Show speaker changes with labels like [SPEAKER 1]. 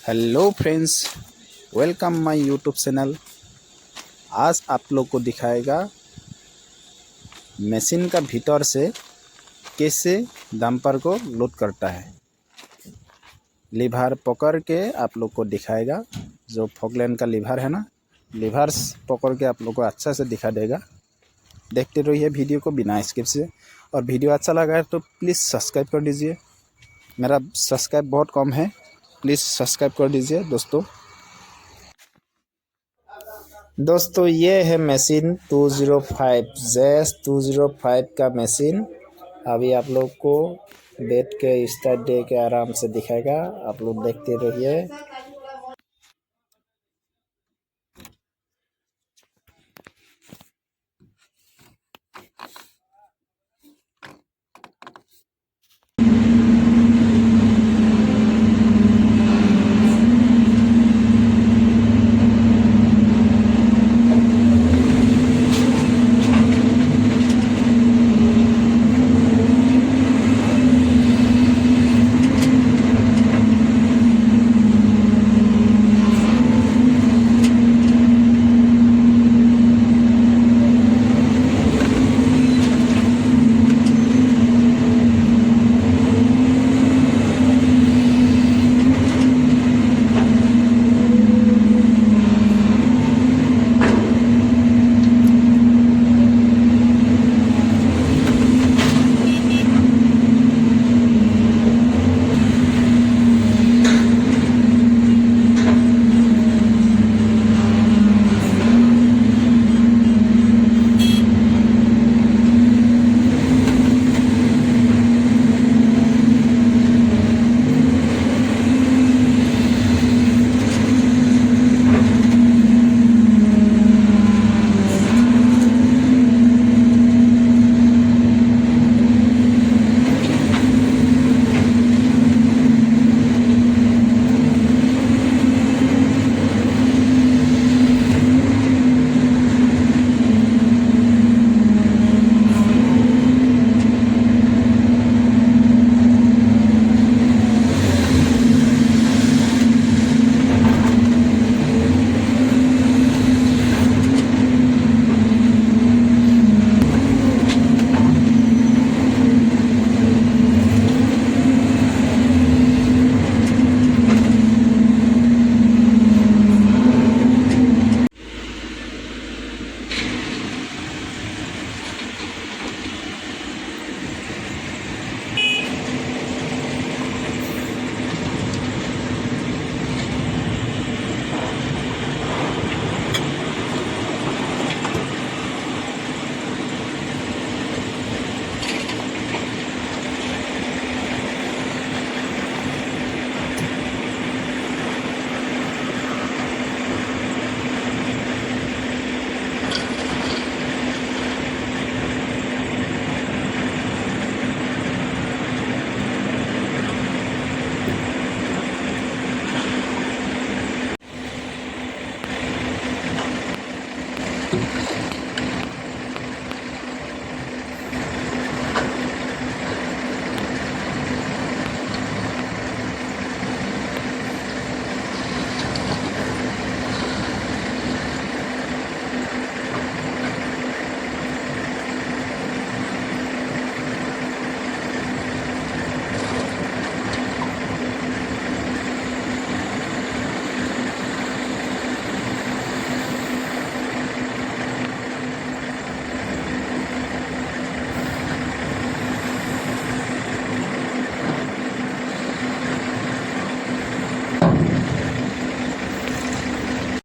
[SPEAKER 1] Hello friends, welcome my YouTube channel. आज आप लोग को दिखाएगा मशीन का भीतर से कैसे डंपर को लोड करता है। लीवर पकड़ के आप लोग को दिखाएगा। जो फॉकलैंड का लीवर है ना, लीवर पकड़ के आप लोग को अच्छा से दिखा देगा। देखते रहिए वीडियो को बिना स्किप से। और वीडियो अच्छा लगा है तो प्लीज़ सब्सक्राइब कर दीजिए। मेरा सब्सक्राइब बहुत कम है, प्लीज़ सब्सक्राइब कर दीजिए दोस्तों ये है मशीन 205 जेस 205 का मशीन। अभी आप लोग को बैठ के स्टार्ट दे के आराम से दिखाएगा। आप लोग देखते रहिए।